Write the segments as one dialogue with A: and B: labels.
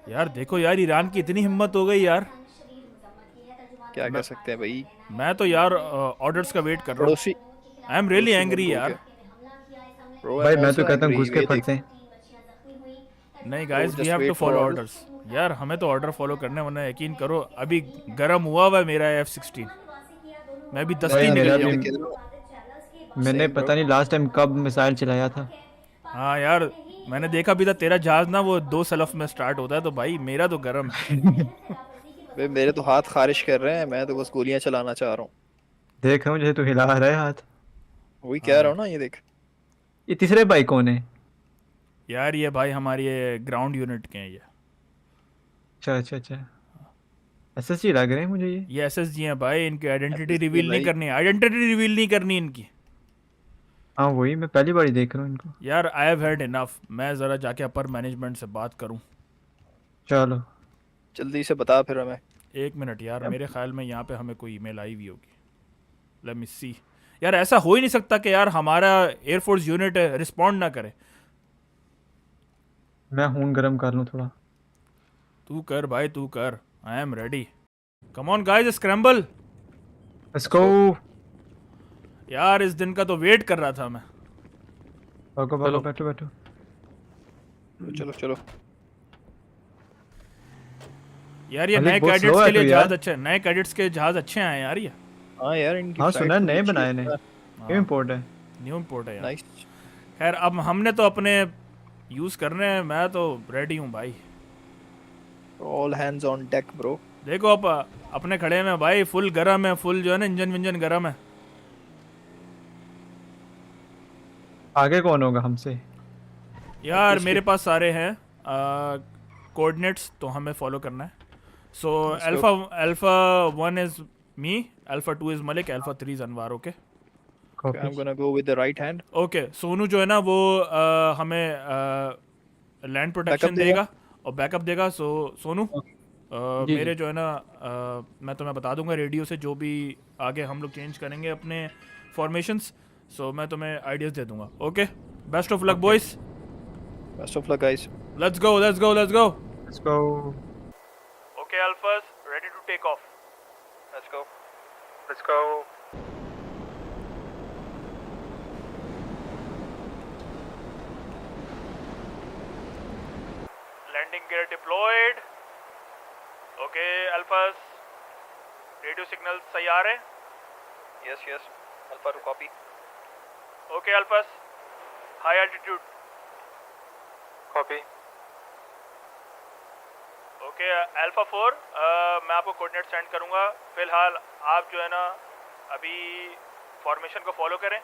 A: यार देखो यार, ईरान की इतनी हिम्मत हो गई यार।
B: क्या
A: मैं
B: कर सकते हैं भाई।
A: मैं तो यार ऑर्डर्स का वेट कर रहा हूँ।
B: पड़ोसी
A: आई एम रियली
B: पड़ोसी मुल्क
A: एंग्री
B: हो
A: यार।
B: गया। ब्रो आई
C: भाई
B: एम
C: मैं तो
B: आल्सो
C: कहता हूँ
B: एंग्री,
C: घुस के
B: ये
C: फटते
B: देख।
C: हैं।
A: नहीं
B: bro
A: guys, we
B: just
A: have to
B: wait for
A: follow
B: order.
A: Orders. यार हमें तो ऑर्डर फॉलो करने, वरना यकीन करो अभी गर्म हुआ हुआ है मेरा F-16। मैं भी
B: मैं
A: दस्ती
C: भाई
A: निकल
C: मेरा भी।
B: मैं
A: जाऊँ।
B: कह रहा हूँ
C: मैंने
B: सेम ब्रो।
C: पता नहीं लास्ट टाइम कब मिसाइल चलाया था।
A: हाँ यार, मैंने देखा भी था तेरा जहाज ना वो 2 सलफ में स्टार्ट होता है, तो भाई मेरा तो गर्म है।
B: भाई मेरे तो हाथ खारिश कर रहे हैं, मैं तो बस गोलियां चलाना चाह रहा हूँ।
C: देख रहा हूँ जैसे तू हिला रहा है हाथ।
B: वही
A: हाँ
B: कह रहा
A: यार।
B: हूँ ना, ये देख।
C: ये तीसरे भाई कौन है?
A: यार ये भाई हमारी ये ग्राउंड यूनिट के हैं ये।
C: अच्छा अच्छा अच्छा। एसएसजी लग रहे हैं मुझे ये।
A: ये SSG हैं भाई, इनकी आइडेंटिटी
B: एसएसजी है
A: रिवील नहीं
B: भाई।
A: करनी, आइडेंटिटी रिवील नहीं करनी इनकी।
C: हाँ वही मैं पहली बार ही देख रहा हूँ इनको।
A: यार आई हैव हेard इनफ, मैं ज़रा जाके अपर मैनेजमेंट से बात करूं।
C: चलो।
B: जल्दी से बता फिर हमें।
A: एक मिनट यार,
C: अब
A: मेरे ख्याल में यहाँ पे हमें कोई ईमेल आई हुई होगी। लेट मी सी। यार ऐसा हो ही नहीं सकता कि यार हमारा एयरफोर्स यूनिट रिस्पॉन्ड ना करे।
C: मैं खून गर्म कर लूँ थोड़ा।
A: तू कर भाई, तू कर। I am ready. Come on guys, scramble.
C: Let's
B: let's
C: go.
B: Go.
A: यार इस दिन का तो वेट कर रहा था मैं।
C: भागो भागो
B: चलो
C: बैठो बैठो।
B: चलो चलो।
A: यार ये नए
C: मालिक बहुत स्लो
A: कैडेट्स
C: है
A: के
C: तू
A: लिए
C: यार।
A: जहाज अच्छे, नए कैडेट्स के जहाज अच्छे हैं यार ये।
B: हाँ यार, इनकी
C: हाँ
B: फ्लाइट
C: सुना है
B: थोड़ी
C: नए
B: अच्छी
C: बनाए ने।
B: है।
C: न्यू
A: हाँ,
C: इम्पोर्ट है।
A: न्यू इम्पोर्ट है यार।
B: नाइस।
A: खैर अब हमने तो अपने यूज़ करने हैं, मैं तो रेडी हूँ भाई।
B: All hands on deck bro.
A: देखो अब अपने खड़े में भाई, फुल गरम है, फुल जो है ना इंजन विंजन गरम है।
C: आगे कौन होगा हमसे?
B: और
A: यार
B: पीछे।
A: मेरे पास सारे हैं कोऑर्डिनेट्स, तो हमें फॉलो करना है। So
B: let's go.
A: Alpha alpha 1 is me, alpha 2 is Malik, alpha 3 is Anwar. Okay
B: I
C: copy.
B: Am gonna go with the right hand.
A: Okay, Sonu जो है ना वो हमें लैंड
B: बैकअप
A: प्रोटेक्शन
B: देगा।
A: देगा और बैकअप देगा। सो सोनू,
C: जी
A: मेरे
C: जी।
A: जो है ना मैं तुम्हें बता दूंगा रेडियो से जो भी आगे हम लोग चेंज करेंगे अपने फॉर्मेशंस। सो मैं तुम्हें आइडियाज़ दे दूंगा। Okay, best of luck
C: okay
A: boys.
B: Best of luck guys.
A: Let's go let's go let's go.
C: Let's go.
A: Okay Alphas, ready to take off.
B: Let's go.
C: Let's go.
A: Landing gear deployed. Okay Alphas, radio signal सही आ रहे हैं?
B: Yes yes. Alpha two copy.
A: Okay Alphas, high altitude.
C: Copy.
A: Okay Alpha 4, मैं आपको coordinate send करूंगा। फिलहाल आप जो है ना अभी फॉर्मेशन को फॉलो करें।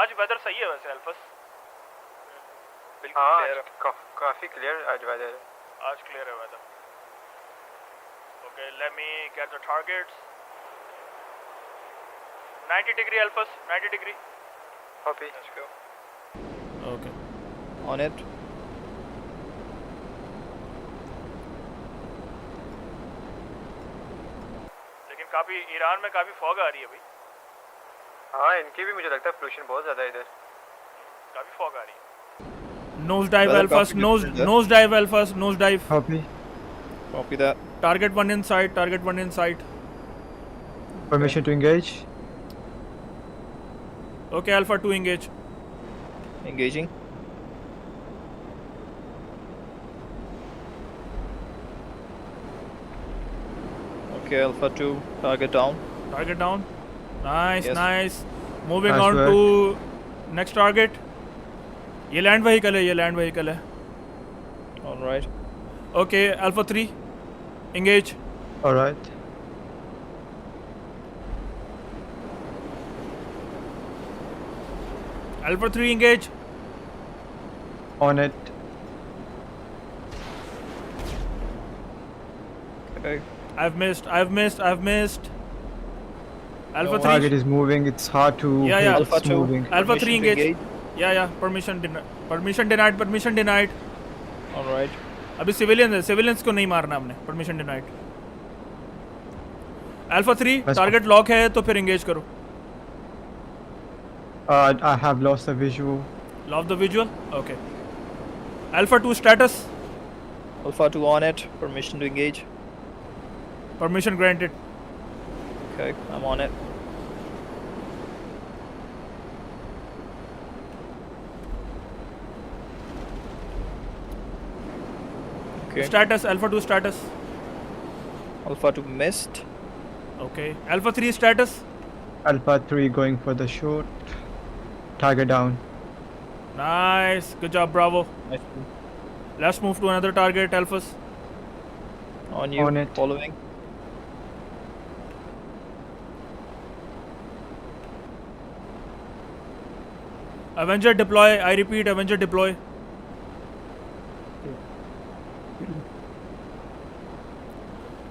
A: आज वेदर सही है वैसे अल्फास।
B: बिल्कुल
C: हाँ
B: क्लियर है।
C: काफी क्लियर आज वेदर है।
A: आज क्लियर है weather. Okay let me get the targets. 90 degree Alphas, 90 degree.
C: Copy.
B: Let's go.
A: Okay
B: on it.
A: लेकिन काफ़ी ईरान में काफ़ी फॉग आ रही है भाई।
C: हाँ इनकी भी मुझे लगता है पोल्यूशन बहुत ज्यादा है इधर।
A: काफ़ी फॉग आ रही है। नोज डाइव
B: वेदर
A: अल्फास,
B: काफी
A: नोज
B: डिफरेंट है।
A: Nose dive Alphas, nose dive.
C: Copy.
B: Copy that.
A: Target 1 in sight, target 1 in sight.
C: Permission to engage.
A: Okay Alpha 2 engage.
B: Engaging. Okay Alpha 2 target down.
A: Target down. Nice
B: Yes.
A: Nice. Moving
C: Nice
A: on
C: work.
A: To next target. ये land vehicle है, ये land vehicle है।
B: Alright.
A: Okay Alpha 3 engage.
C: Alright.
A: Alpha 3 engage.
C: On it.
B: Okay.
A: I've missed. Alpha 3.
C: Target is moving. It's hard to
A: Yeah,
C: hit.
A: yeah.
B: Alpha
C: It's
B: 2.
C: moving.
A: Alpha 3
B: Permission to
A: engage. Yeah. Permission denied. Permission denied.
B: Alright.
A: अभी civilians को नहीं मारना हमने। Permission denied. Alpha 3
C: Let's
A: target lock है तो फिर engage करो।
C: I have lost the visual.
A: Lock the visual. Okay Alpha 2 status.
B: Alpha 2 on it. Permission to engage.
A: Permission granted.
B: Okay, I'm on it. Okay.
A: Status Alpha 2 status.
B: Alpha 2 missed.
A: Okay. Alpha 3 status.
C: Alpha 3 going for the short. Target down.
A: Nice. Good job, Bravo.
B: Nice.
A: Let's move to another target, Alphas.
B: On you.
C: On it.
B: Following.
A: Avenger deploy. I repeat, Avenger deploy.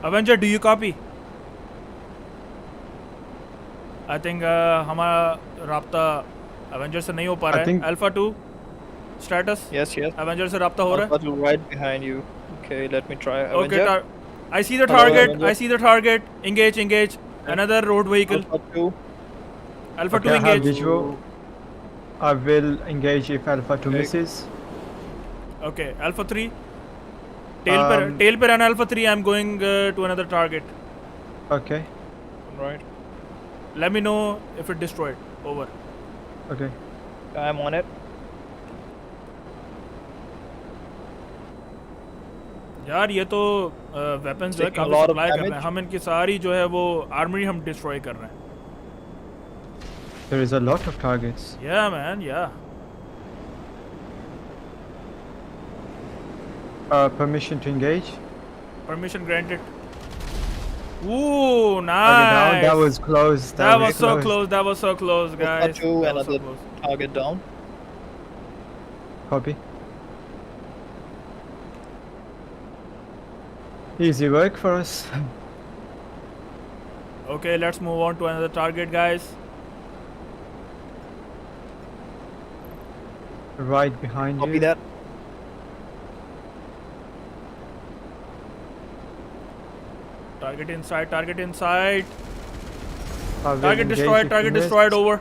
A: Avenger, do you copy? I think हमारा राब्ता Avenger से नहीं हो पा
C: I
A: रहा है.
C: think-
A: Alpha 2 status.
B: Yes, yes.
A: Avenger से राब्ता हो रहा है.
B: Alpha 2 right behind you. Okay, let me try.
A: Okay,
B: Avenger.
A: I see the
B: Hello,
A: target.
B: Avenger.
A: I see the target. Engage, engage. Another road vehicle.
B: Alpha 2.
A: Alpha 2
C: Okay, I have
A: engage.
C: visual. I will engage if Alpha 2
B: Okay.
C: misses.
A: Okay, Alpha 3. Tail per and Alpha 3. I'm going to another target.
C: Okay,
B: Right.
A: Let me know if it destroyed. Over.
C: okay.
B: I'm on it.
A: यार ये तो weapons जो है
B: Taking a
A: काफी
B: lot of
A: supply कर रहे हैं.
B: damage.
A: हम इनकी सारी जो है वो आर्मरी हम डिस्ट्रॉय कर रहे हैं.
C: There is a lot of targets.
A: Yeah man, yeah.
C: Permission to engage.
A: Permission granted. Ooh,
C: Target down.
A: nice.
C: That was close.
A: That was so close. That was so close,
B: Alpha
A: guys.
B: 2,
A: That was so
B: another
A: close.
B: target down.
C: Copy. Easy work for us.
A: Okay, let's move on to another target, guys.
C: Right behind
B: Copy
C: you.
B: that.
A: Target inside. Target inside.
C: I will
A: Target
C: engage
A: destroyed.
C: if
A: Target
C: you
A: destroyed.
C: missed.
A: Over.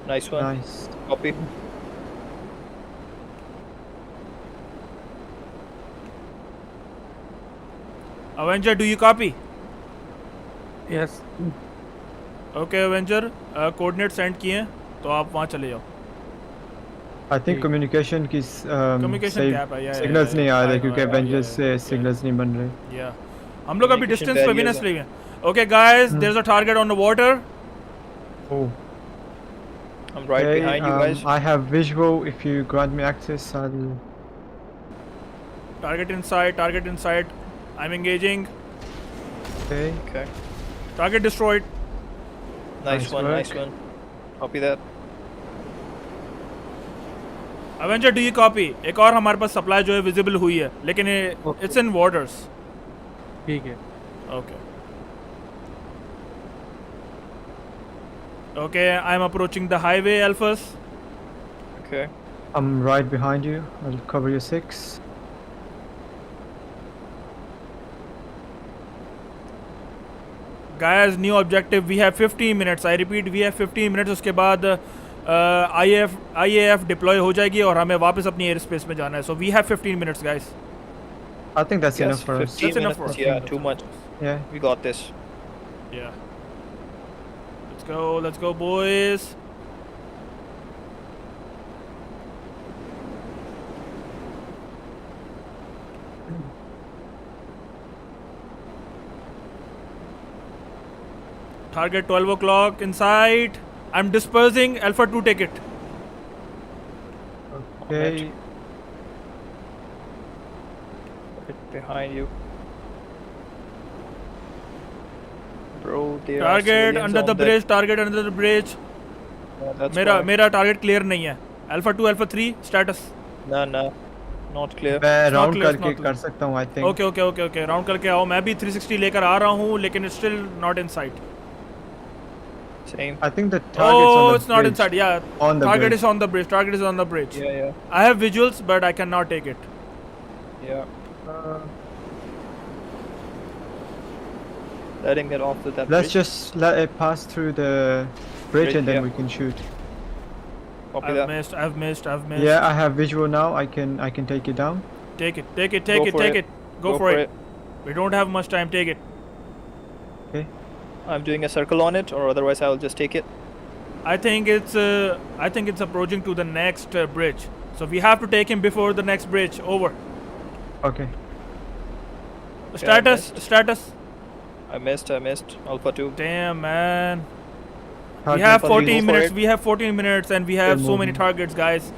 B: Nice one.
C: Nice.
B: Copy.
A: Avenger, do you copy?
D: Yes.
A: Okay, Avenger. Coordinate send किए हैं तो आप वहाँ चले जाओ.
C: I think communication की
A: Communication
C: सही
A: gap है, yeah,
C: signals
A: yeah,
C: नहीं आ
A: I
C: रहे
A: know,
C: क्योंकि
A: yeah,
C: Avengers
A: yeah,
C: से
A: yeah.
C: signals नहीं बन रहे.
A: Yeah. हम लोग अभी
B: Communication
A: डिस्टेंस पे भी ना
B: barriers
A: इसलिए हैं. Okay, guys, there's a target on the water.
C: Oh.
B: I'm right
C: Okay,
B: behind you guys.
C: I have visual. If you grant me access, I'll.
A: Target inside. Target inside. I'm engaging.
C: Okay.
B: Okay.
A: Target destroyed.
B: Nice
C: Nice
B: one.
C: work.
B: Nice one. Copy that.
A: Avenger, do you copy? एक और हमारे पास supply जो है visible हुई है लेकिन it's in waters.
D: ठीक है.
A: Okay. Okay, I'm approaching the highway, Alphas.
B: Okay.
C: I'm right behind you. I'll cover your 6.
A: Guys, new objective. We have 15 minutes. I repeat, we have 15 minutes. उसके बाद IAF deploy हो जाएगी और हमें वापस अपनी एयर स्पेस में जाना है. So we have 15 minutes, guys.
C: I think that's
B: Yes,
C: enough for us.
B: 15
A: That's enough
B: minutes.
A: for us.
B: Yeah, too much.
C: Yeah.
B: We got this.
A: Yeah. Let's go, boys. Target 12 o'clock inside. I'm dispersing. Alpha 2, take it.
C: Okay.
B: Right behind you. Bro, there are
A: Target
B: civilians
A: under
B: on
A: the
B: that-
A: bridge. Target under the bridge.
B: Yeah, that's
A: मेरा
B: why.
A: मेरा target clear नहीं है. Alpha 2, Alpha 3 status.
B: No, no. Not clear.
C: मैं
A: not
C: round
A: clear, it's
C: करके
A: not
C: कर
A: clear.
C: सकता हूँ. I think.
A: Okay round करके आओ. मैं भी 360 लेकर आ रहा हूँ लेकिन still not in site.
B: Same.
C: I think the target's on
A: Oh,
C: the
A: it's not
C: bridge.
A: inside. Yeah.
C: On the
A: Target
C: bridge.
A: is on the bridge. Target is on the bridge.
B: Yeah, yeah.
A: I have visuals, but I cannot take it.
B: Yeah.
C: Uh,
B: Let him get off to that
C: let's
B: bridge.
C: just let it pass through the bridge and then
B: yeah.
C: we can shoot.
B: Copy
A: I've
B: that.
A: missed.
C: Yeah, I have visual now. I can take it down.
A: Take it. Take
B: Go for
A: it.
B: it.
A: Go for it. We don't have much time. Take it.
C: Okay.
B: I'm doing a circle on it, or otherwise I'll just take it.
A: I think it's approaching to the next bridge. So we have to take him before the next bridge. Over.
C: Okay.
A: Status.
B: I missed. Alpha 2.
A: Damn, man. We
C: Target
A: have
C: for
A: 14
B: go for
A: minutes.
B: it.
A: We have 14 minutes, and we have
C: They're
A: so many
C: moving.
A: targets, guys.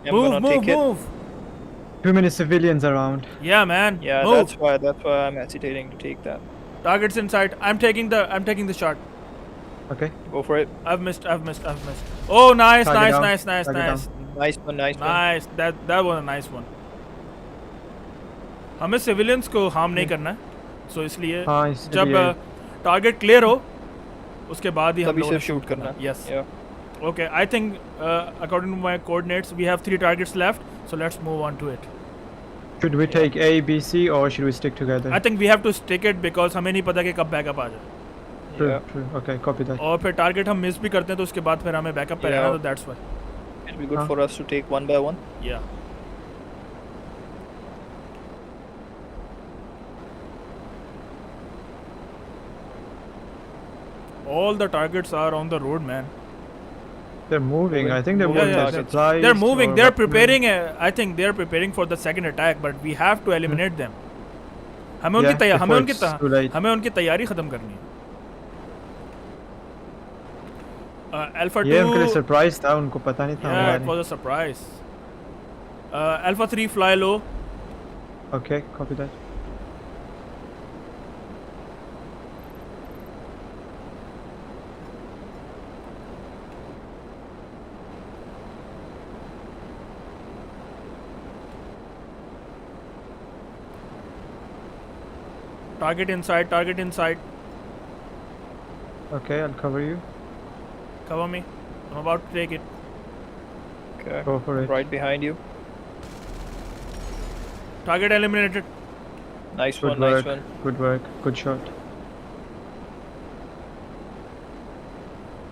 B: I'm gonna take it.
A: Move.
C: Too many civilians around.
A: Yeah, man.
B: Yeah,
A: move.
B: that's why I'm hesitating to take that.
A: Targets in sight. I'm taking the shot.
C: Okay.
B: Go for it.
A: I've missed. Oh, nice.
C: Target down.
A: Nice.
C: Target down.
B: Nice one.
A: Nice. That was a nice one. हमें civilians को harm नहीं करना है, so इसलिए
C: हाँ, इसलिए
A: जब target clear हो, उसके बाद ही हम
B: तभी
A: लोगों ने
B: सिर्फ shoot करना है.
A: Yes.
B: Yeah.
A: Okay. I think according to my coordinates, we have 3 targets left, so let's move on to it.
C: Should we take A, B, C, or should we stick together?
A: I think we have to stick it because हमें नहीं पता कि कब backup आ जाए.
C: True,
B: Yeah.
C: true. Okay, copy that.
A: और फिर target हम miss भी करते हैं तो उसके बाद फिर हमें बैकअप पे रहना, तो that's why.
B: It'll be good
C: Huh.
B: for us to take one by one.
A: या all the targets are on the road, man.
C: They're moving. I think they're
B: Moving
C: moving.
B: targets.
C: Supplies
A: They're moving.
C: or
A: They're
C: weapons.
A: preparing. I think they're preparing for the second attack, but we have to eliminate them. हमें उनकी
C: Yeah,
A: तैयारी
C: before it's too late.
A: हमें उनकी तैयारी खत्म करनी है. Alpha 2.
C: ये उनके लिए सरप्राइज था, उनको पता नहीं था
A: Yeah, it
C: हमारे.
A: was a surprise. Alpha 3 fly low.
C: Okay, copy that.
A: Target inside.
C: Okay, I'll cover you.
A: Cover me. I'm about to take it.
B: Okay.
C: Go for it.
B: Right behind you.
A: Target eliminated.
B: Nice
C: Good
B: one.
C: work.
B: Nice one.
C: Good work. Good shot.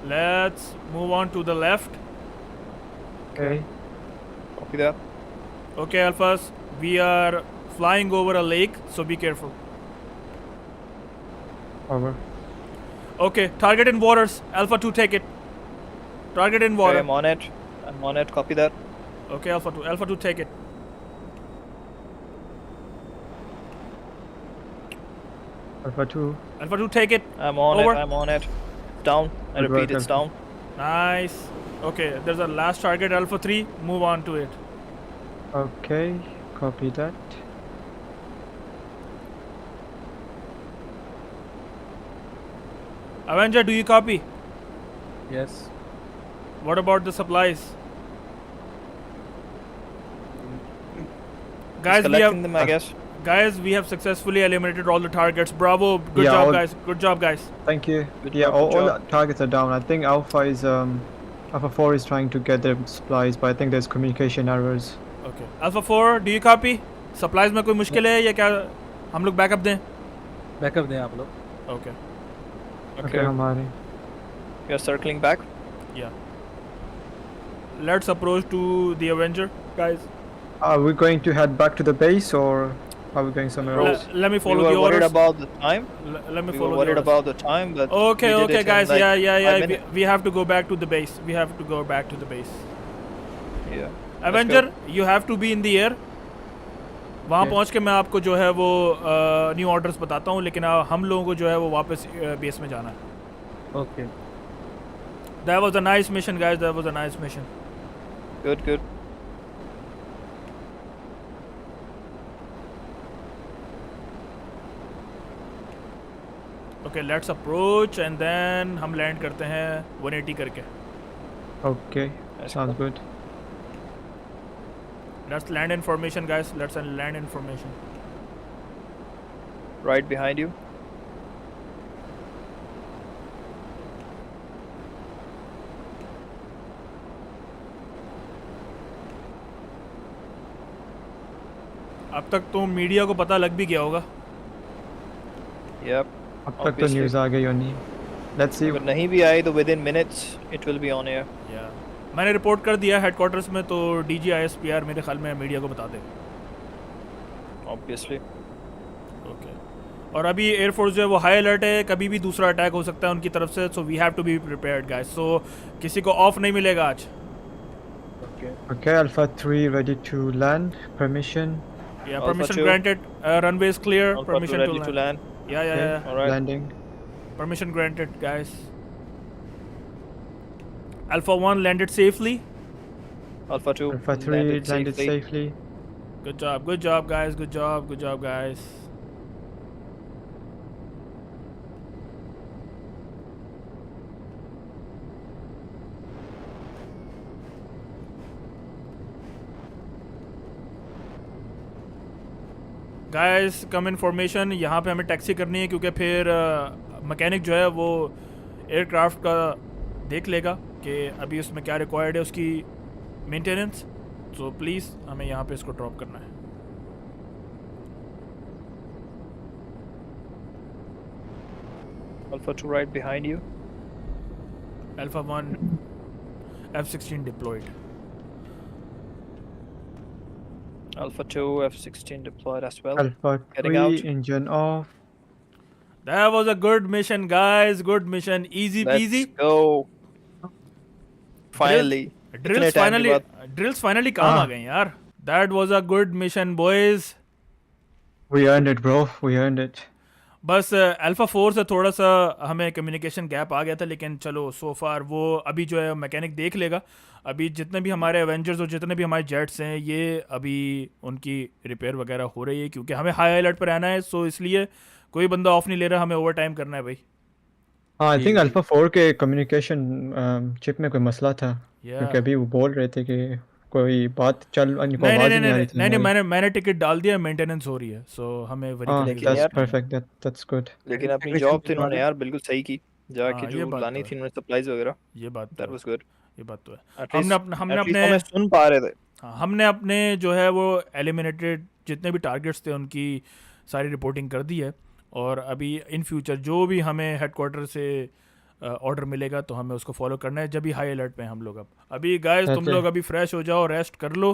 A: Let's move on to the left.
C: Okay.
B: Copy that.
A: Okay, Alphas. We are flying over a lake, so be careful.
C: Over.
A: Okay, target in waters. Alpha 2, take it. Target in
B: Okay,
A: water.
B: I'm on it. Copy that.
A: Okay, Alpha 2. Alpha 2, take it.
C: Alpha 2.
A: Alpha 2, take it.
B: I'm on
A: Over.
B: it. I'm on it. Down. I
C: Good
B: repeat,
C: work,
B: it's
C: Alpha.
B: down.
A: Nice. Okay, there's a last target, Alpha 3. Move on to it.
C: Okay, copy that.
A: Avenger, do you copy?
D: Yes.
A: What about the supplies? Guys,
B: Just
A: we
B: collecting
A: have
B: them, I guess.
A: guys, we have successfully eliminated all the targets. Bravo. Good
C: Yeah,
A: job,
C: all-
A: guys. Good job, guys.
C: Thank you.
B: Good
C: Yeah,
B: job,
C: all,
B: good
C: all
B: job.
C: the targets are down. I think Alpha 4 is trying to get their supplies, but I think there's communication errors.
A: Okay. Alpha 4, do you copy? Supplies में कोई मुश्किल है या क्या हम लोग backup दें?
D: Backup दें आप लोग.
A: Okay.
C: Okay, हमारे.
B: You're circling back.
A: Yeah. Let's approach to the Avenger, guys.
C: Are we going to head back to the base or are we going somewhere
B: Bro,
C: else?
A: Let me
B: We
A: follow
B: were
A: the
B: worried
A: orders.
B: about the time.
A: Let me
B: We
A: follow
B: were
A: the
B: worried
A: orders.
B: about the time, but
A: Okay,
B: we did
A: okay,
B: it in
A: guys.
B: like
A: Yeah.
B: 5
A: We,
B: minutes.
A: we have to go back to the base. We have to go back to the base.
B: Yeah.
A: Avenger, you have to be in the air. वहाँ
C: Okay.
A: पहुँच के मैं आपको जो है वो new orders बताता हूँ, लेकिन हम लोगों को जो है वो वापस बेस में जाना है.
D: Okay.
A: That was a nice mission, guys. That was a nice mission.
B: Good, good.
A: Okay, let's approach and then हम land करते हैं 180 करके.
C: Okay,
B: That's
C: sounds good.
A: Let's land in formation, guys. Let's land in formation.
B: Right behind you.
A: अब तक तो media को पता लग भी गया होगा.
B: Yep.
C: अब तक तो
B: Obviously.
C: न्यूज़ आ गई होनी. Let's see.
B: अगर नहीं भी आई तो within minutes it will be on air.
A: मैंने रिपोर्ट कर दिया हेडक्वार्टर्स में, तो डीजी आईएसपीआर मेरे ख्याल में मीडिया को बता दे.
B: ऑब्वियसली।
A: ओके। और अभी एयरफोर्स जो है वो हाई अलर्ट है, कभी भी दूसरा अटैक हो सकता है उनकी तरफ से, so we have to be prepared guys. So किसी को ऑफ नहीं मिलेगा आज।
C: Okay, Alpha 3 ready to land. Permission.
A: या
B: Alpha
A: permission
B: 2.
A: Granted, runway is clear,
B: Alpha 2
A: permission
B: ready
A: to
B: to land.
A: या
C: Okay,
B: All right.
C: landing.
A: permission granted guys. Alpha 1 landed safely.
B: Alpha 2
C: Alpha 3
B: landed
C: landed
B: safely.
C: safely.
A: Good job guys, good job guys. Guys come information, यहाँ पे हमें taxi करनी है क्योंकि फिर mechanic जो है वो एयरक्राफ्ट का देख लेगा कि अभी उसमें क्या रिक्वायर्ड है उसकी मेंटेनेंस। सो प्लीज़ हमें यहाँ पे इसको ड्रॉप करना है।
B: Alpha 2 right behind you.
A: Alpha 1 F-16 deployed.
B: Alpha 2 F-16 deployed as well.
C: Alpha
B: Getting
C: 3
B: out.
C: engine off.
A: That was a good mission guys, good mission, easy
B: Let's
A: peasy.
B: go. Finally.
A: Drills
B: इतने time के बाद
A: drills finally काम आ गए यार। That was a good mission boys.
C: We earned it, bro. We earned it.
A: बस alpha 4 से थोड़ा सा हमें कम्युनिकेशन गैप आ गया था, लेकिन चलो सो फार वो अभी जो है मैकेनिक देख लेगा। अभी जितने भी हमारे एवेंजर्स और जितने भी हमारे जेट्स हैं ये अभी उनकी रिपेयर वगैरह हो रही है क्योंकि हमें हाई अलर्ट पर रहना है। सो इसलिए कोई बंदा ऑफ नहीं ले रहा, हमें ओवर टाइम करना है भाई।
C: हाँ, आई थिंक अल्फा 4 के कम्युनिकेशन चिप में कोई मसला था
A: Yeah.
C: क्योंकि अभी वो बोल रहे थे कि कोई बात चल उनको
A: नहीं
C: आवाज
A: नहीं
C: नहीं आ रही
A: नहीं
C: थी
A: नहीं
C: हमारी।
A: मैंने टिकट डाल दिया, मेंटेनेंस हो रही है, सो हमें वरी
C: हाँ,
A: करने की
B: लेकिन
C: that's
B: यार-
A: जरूरत नहीं है।
C: perfect. That's good.
B: लेकिन अपनी
D: Technician
B: जॉब
D: के
B: तो इन्होंने
D: बारे-
B: यार बिल्कुल सही की, जाके
A: हाँ, ये
B: जो
A: बात
B: लानी
A: तो
B: थी
A: है।
B: उन्होंने सप्लाईज वगैरह।
A: ये बात तो
B: दैट
A: है,
B: वाज गुड।
A: ये बात तो है।
B: At
A: हमने
B: least-
A: हमने
B: at least
A: अपने
B: हमें सुन पा रहे थे।
A: हाँ, हमने अपने जो है वो एलिमिनेटेड जितने भी टारगेट्स थे उनकी सारी रिपोर्टिंग कर दी है, और अभी इन फ्यूचर जो भी हमें हेडक्वार्टर से ऑर्डर मिलेगा तो हमें उसको फॉलो करना है। जब भी हाई अलर्ट पे हैं हम लोग। अब अभी गाइस तुम
C: अच्छा।
A: लोग अभी फ्रेश हो जाओ, रेस्ट कर लो,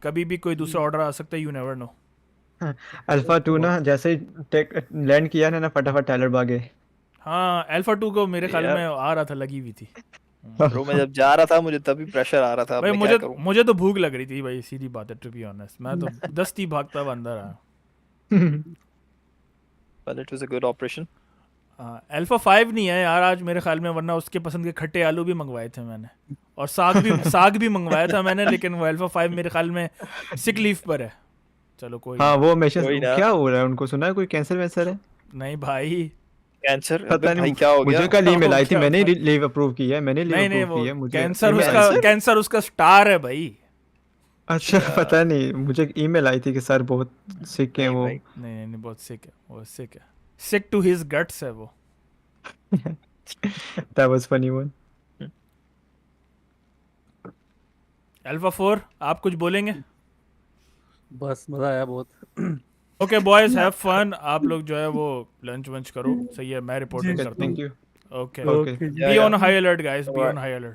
A: कभी भी कोई दूसरा ऑर्डर आ सकता है, यू नेवर नो।
C: अल्फा 2 ना जैसे ही लैंड किया ना फटाफट टाइलर भागे।
A: हाँ, अल्फा 2 को मेरे ख्याल
B: यार।
A: में आ रहा था, लगी हुई थी।
B: ब्रो मैं जब जा रहा था मुझे तभी प्रेशर आ रहा था, अब
A: भाई
B: मैं क्या करूं?
A: मुझे तो भूख लग रही थी भाई, सीधी बात है, टू बी ऑनेस्ट। मैं तो दस्ती भागता हुआ अंदर आया।
B: But it was a good operation.
A: Alpha 5 नहीं है यार आज मेरे ख्याल में, वरना उसके पसंद के खट्टे आलू भी मंगवाए थे मैंने, और साग भी मंगवाया था मैंने, लेकिन वो अल्फा 5 मेरे ख्याल में सिक लीव पर है। चलो कोई
C: हाँ, वो मिशन
B: कोई ना।
C: क्या हो रहा है उनको, सुना है कोई कैंसर वैंसर है?
A: नहीं भाई,
B: कैंसर?
C: पता
B: अबे भाई
C: नहीं,
B: क्या हो गया?
C: मुझे कल ईमेल आई थी,
A: क्या
C: मैंने
A: हुआ?
C: लीव अप्रूव की है, मैंने लीव
A: नहीं नहीं,
C: अप्रूव
A: वो
C: की है। मुझे
A: कैंसर
C: email आई थी।
A: उसका स्टार है भाई।
C: अच्छा, पता नहीं, मुझे ईमेल आई थी कि सर बहुत सिक है
B: नहीं
C: वो।
B: भाई।
A: नहीं नहीं, बहुत सिक है वो, सिक है, सिक टू हिज गट्स है वो।
C: That was funny one.
A: Alpha 4 आप कुछ बोलेंगे?
D: बस मजा आया बहुत।
A: Okay boys, have fun. आप लोग जो है वो लंच वंच करो, सही है, मैं रिपोर्टिंग
C: Okay,
A: करता
C: thank
A: हूँ।
C: you.
A: Okay,
C: Okay.
B: Yeah,
A: be
B: yeah.
A: On high alert guys, be
B: Alright.
A: On high alert.